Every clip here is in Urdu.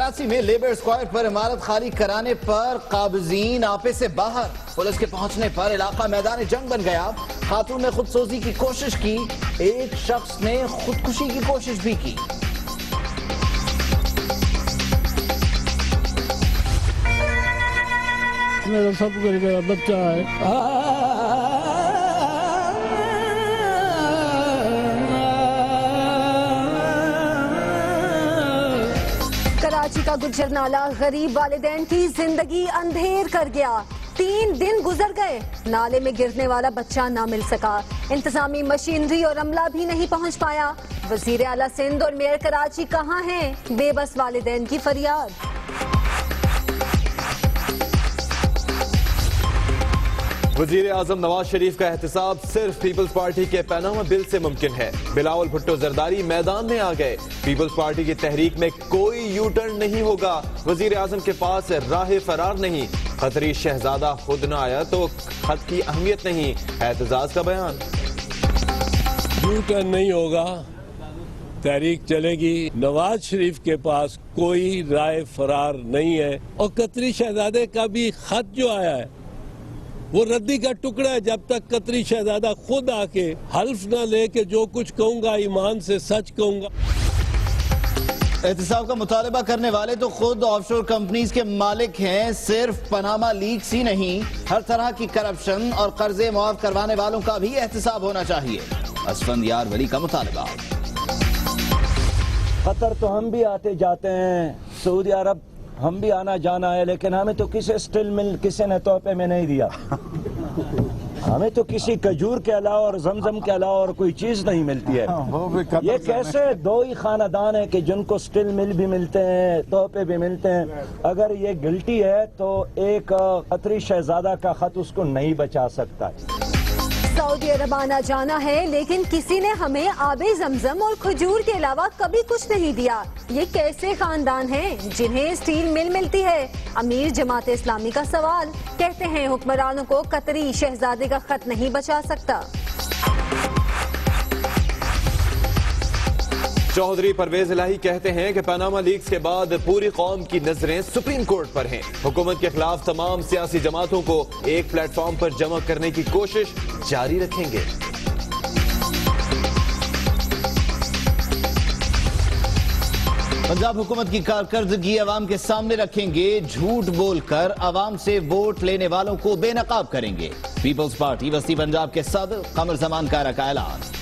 کراچی میں لیبر اسکوائر پر عمارت خالی کرانے پر قابضین آپے سے باہر، پولیس کے پہنچنے پر علاقہ میدان جنگ بن گیا۔ خاتون نے خودسوزی کی کوشش کی، ایک شخص نے خودکشی کی کوشش بھی کی۔ میرا سب کچھ میرا بچہ ہے۔ کراچی کا گجر نالہ غریب والدین کی زندگی اندھیر کر گیا۔ 3 دن گزر گئے، نالے میں گرنے والا بچہ نہ مل سکا، انتظامی مشینری اور عملہ بھی نہیں پہنچ پایا۔ وزیر اعلیٰ سندھ اور میئر کراچی کہاں ہیں؟ بے بس والدین کی فریاد۔ وزیر اعظم نواز شریف کا احتساب صرف پیپلز پارٹی کے پاناما بل سے ممکن ہے۔ بلاول بھٹو زرداری میدان میں آ گئے۔ پیپلز پارٹی کی تحریک میں کوئی یو ٹرن نہیں ہوگا، وزیر اعظم کے پاس راہ فرار نہیں۔ قطری شہزادہ خود نہ آیا تو خط کی اہمیت نہیں، اعتزاز کا بیان۔ یو ٹرن نہیں ہوگا، تحریک چلے گی۔ نواز شریف کے پاس کوئی رائے فرار نہیں ہے، اور قطری شہزادے کا بھی خط جو آیا ہے وہ ردی کا ٹکڑا ہے۔ جب تک قطری شہزادہ خود آ کے حلف نہ لے کہ جو کچھ کہوں گا ایمان سے سچ کہوں گا۔ احتساب کا مطالبہ کرنے والے تو خود آف شور کمپنیز کے مالک ہیں، صرف پاناما لیکس ہی نہیں، ہر طرح کی کرپشن اور قرضے معاف کروانے والوں کا بھی احتساب ہونا چاہیے۔ اسفندیار ولی کا مطالبہ۔ قطر تو ہم بھی آتے جاتے ہیں، سعودی عرب ہم بھی آنا جانا ہے، لیکن ہمیں تو کسی نے تحفے میں نہیں دیا۔ ہمیں تو کسی کھجور کے علاوہ اور زمزم کے علاوہ اور کوئی چیز نہیں ملتی ہے۔ یہ کیسے 2 ہی خاندان ہیں کہ جن کو سٹل مل بھی ملتے ہیں، تحفے بھی ملتے ہیں۔ اگر یہ گلٹی ہے تو ایک قطری شہزادہ کا خط اس کو نہیں بچا سکتا۔ سعودی عرب آنا جانا ہے، لیکن کسی نے ہمیں آب زمزم اور کھجور کے علاوہ کبھی کچھ نہیں دیا۔ یہ کیسے خاندان ہیں جنہیں اسٹیل مل ملتی ہے؟ امیر جماعت اسلامی کا سوال۔ کہتے ہیں حکمرانوں کو قطری شہزادے کا خط نہیں بچا سکتا۔ چودھری پرویز الہی کہتے ہیں کہ پاناما لیکس کے بعد پوری قوم کی نظریں سپریم کورٹ پر ہیں۔ حکومت کے خلاف تمام سیاسی جماعتوں کو ایک پلیٹ فارم پر جمع کرنے کی کوشش جاری رکھیں گے۔ پنجاب حکومت کی کارکردگی عوام کے سامنے رکھیں گے، جھوٹ بول کر عوام سے ووٹ لینے والوں کو بے نقاب کریں گے۔ پیپلز پارٹی وسطی پنجاب کے صدر قمر زمان کارا کا اعلان۔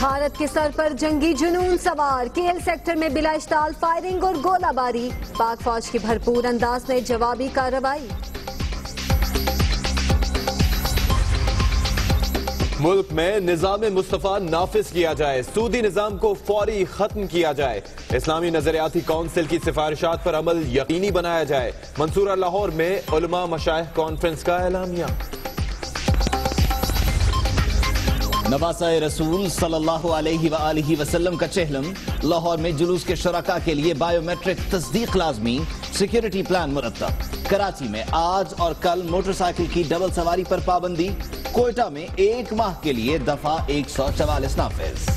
بھارت کے سر پر جنگی جنون سوار، کیل سیکٹر میں بلا اشتعال فائرنگ اور گولہ باری، پاک فوج کی بھرپور انداز میں جوابی کارروائی۔ ملک میں نظام مصطفیٰ نافذ کیا جائے، سودی نظام کو فوری ختم کیا جائے، اسلامی نظریاتی کونسل کی سفارشات پر عمل یقینی بنایا جائے۔ منصورہ لاہور میں علماء مشائخ کانفرنس کا اعلامیہ۔ نواسہ رسول صلی اللہ علیہ وآلہ وسلم کا چہلم، لاہور میں جلوس کے شرکاء کے لیے بائیو میٹرک تصدیق لازمی، سیکیورٹی پلان مرتب۔ کراچی میں آج اور کل موٹر سائیکل کی ڈبل سواری پر پابندی، کوئٹہ میں 1 ماہ کے لیے دفعہ 144 نافذ۔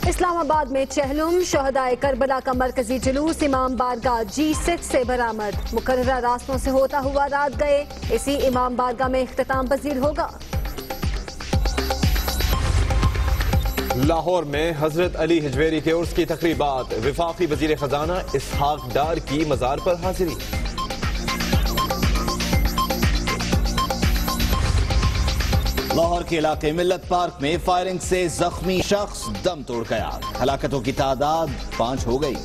اسلام آباد میں چہلم، شہدائے کربلا کا مرکزی جلوس امام بارگاہ G6 سے برآمد، مقررہ راستوں سے ہوتا ہوا رات گئے، اسی امام بارگاہ میں اختتام پذیر ہوگا۔ لاہور میں حضرت علی حجویری کے عرس کی تقریبات، وفاقی وزیر خزانہ اسحاق ڈار کی مزار پر حاضری۔ لاہور کے علاقے ملت پارک میں فائرنگ سے زخمی شخص دم توڑ گیا، ہلاکتوں کی تعداد 5 ہو گئی۔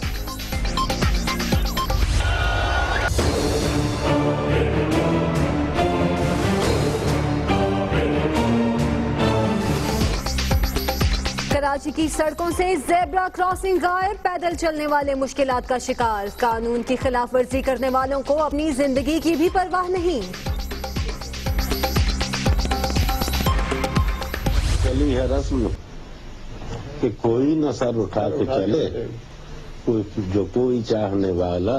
کراچی کی سڑکوں سے زیبرا کراسنگ غائب، پیدل چلنے والے مشکلات کا شکار، قانون کی خلاف ورزی کرنے والوں کو اپنی زندگی کی بھی پرواہ نہیں۔ چلی ہے رسم کہ کوئی نہ سر اٹھا کے چلے، کوئی چاہنے والا